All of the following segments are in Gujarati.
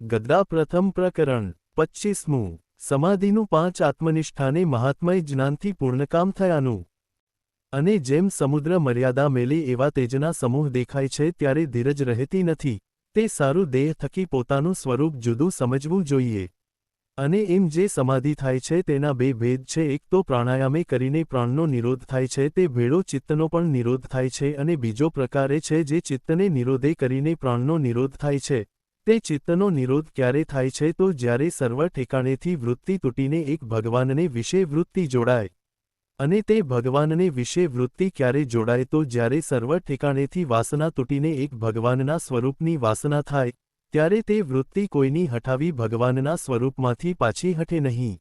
ગદ્દા પ્રથમ પ્રકરણ 25મું સમાધિનું 5 આત્મનિષ્ઠાને મહાત્મય જ્ઞાનથી પૂર્ણકામ થયાનું। અને જેમ સમુદ્ર મર્યાદા મેલે એવા તેજના સમૂહ દેખાય છે ત્યારે ધીરજ રહેતી નથી, તે સારું દેહ થકી પોતાનું સ્વરૂપ જુદું સમજવું જોઈએ। અને એમ જે સમાધિ થાય છે તેના બે ભેદ છે, એક તો પ્રાણાયામે કરીને પ્રાણનો નિરોધ થાય છે તે ભેળો ચિત્તનો પણ નિરોધ થાય છે, અને બીજો પ્રકાર એ છે જે ચિત્તને નિરોધે કરીને પ્રાણનો નિરોધ થાય છે। તે ચિત્તનો નિરોધ ક્યારે થાય છે તો જ્યારે સર્વ ઠેકાણેથી વૃત્તિ તૂટીને એક ભગવાનને વિશે વૃત્તિ જોડાય। અને તે ભગવાનને વિશે વૃત્તિ ક્યારે જોડાય તો જ્યારે સર્વ ઠેકાણેથી વાસના તૂટીને એક ભગવાનના સ્વરૂપની વાસના થાય, ત્યારે તે વૃત્તિ કોઈની હઠાવી ભગવાનના સ્વરૂપમાંથી પાછી હટે નહીં।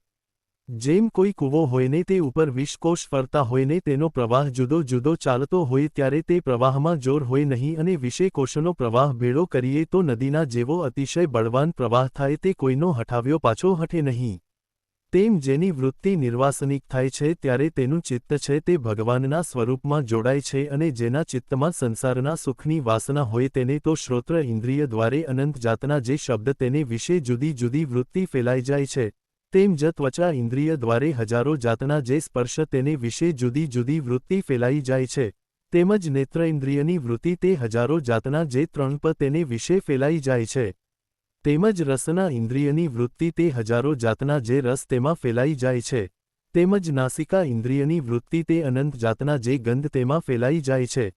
જેમ કોઈ કૂવો હોયને તે ઉપર 20 કોષ ફરતા હોયને તેનો પ્રવાહ જુદો જુદો ચાલતો હોય ત્યારે તે પ્રવાહમાં જોર હોય નહીં, અને 20 કોષનો પ્રવાહ ભેળો કરીએ તો નદીના જેવો અતિશય બળવાન પ્રવાહ થાય, તે કોઈનો હઠાવ્યો પાછો હટે નહીં। તેમ જેની વૃત્તિ નિર્વાસનિક થાય છે ત્યારે તેનું ચિત્ત છે તે ભગવાનના સ્વરૂપમાં જોડાય છે, અને જેના ચિત્તમાં સંસારના સુખની વાસના હોય તેને તો શ્રોત્ર ઇન્દ્રિય દ્વારે અનંત જાતના જે શબ્દ તેને વિશે જુદી જુદી વૃત્તિ ફેલાઈ જાય છે, તેમ જ ત્વચા ઇન્દ્રિય દ્વારે હજારો જાતના જે સ્પર્શ તેને વિશે જુદી જુદી વૃત્તિ ફેલાઈ જાય છે, તેમજ નેત્ર ઇન્દ્રિયની વૃત્તિ તે હજારો જાતના જે ત્રણપ તેને વિશે ફેલાઈ જાય છે, તેમજ રસના ઇન્દ્રિયની વૃત્તિ તે હજારો જાતના જે રસ તેમાં ફેલાઈ જાય છે, તેમજ નાસિકા ઇન્દ્રિયની વૃત્તિ તે અનંત જાતના જે ગંધ તેમાં ફેલાઈ જાય છે,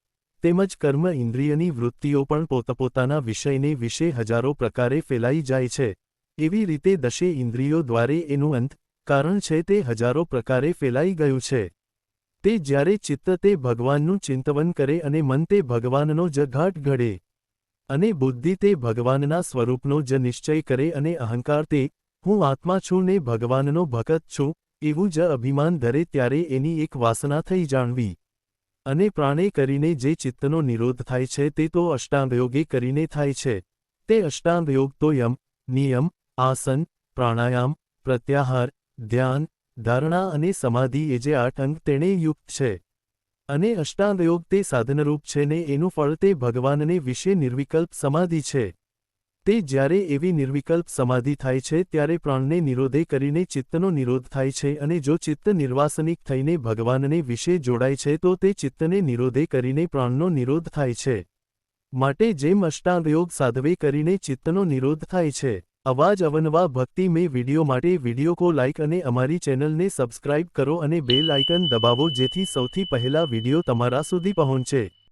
તેમજ કર્મ ઇન્દ્રિયની વૃત્તિઓ પણ પોતપોતાના વિષયને વિશે હજારો પ્રકારે ફેલાઈ જાય છે। એવી રીતે દશે ઇન્દ્રિયો દ્વારે એનું અંત કારણ છે તે હજારો પ્રકારે ફેલાઈ ગયું છે। તે જ્યારે ચિત્ત તે ભગવાનનું ચિંતવન કરે અને મન તે ભગવાનનો જ ઘાટ ઘડે, અને બુદ્ધિ તે ભગવાનના સ્વરૂપનો જ નિશ્ચય કરે, અને અહંકાર તે હું આત્મા છું ને ભગવાનનો ભગત છું એવું જ અભિમાન ધરે, ત્યારે એની એક વાસના થઈ જાણવી। અને પ્રાણે કરીને જે ચિત્તનો નિરોધ થાય છે તે તો અષ્ટાંગયોગે કરીને થાય છે। તે અષ્ટાંગયોગ તો યમ, નિયમ, આસન, પ્રાણાયામ, પ્રત્યાહાર, ધ્યાન, ધારણા અને સમાધિ એ જે 8 અંગ તેણે યુક્ત છે। અને અષ્ટાંગયોગ તે સાધનરૂપ છે ને એનું ફળ તે ભગવાનને વિશે નિર્વિકલ્પ સમાધિ છે। તે જ્યારે એવી નિર્વિકલ્પ સમાધિ થાય છે ત્યારે પ્રાણને નિરોધે કરીને ચિત્તનો નિરોધ થાય છે, અને જો ચિત્ત નિર્વાસનિક થઈને ભગવાનને વિશે જોડાય છે તો તે ચિત્તને નિરોધે કરીને પ્રાણનો નિરોધ થાય છે। માટે જેમ અષ્ટાંગયોગ સાધવે કરીને ચિત્તનો નિરોધ થાય છે। આવા જ અવનવા ભક્તિમય વિડીયો માટે વિડીયો કો લાઇક અને અમારી ચેનલને સબસ્ક્રાઇબ કરો અને બેલ આઇકન દબાવો જેથી સૌથી પહેલા વિડીયો તમારા સુધી પહોંચે।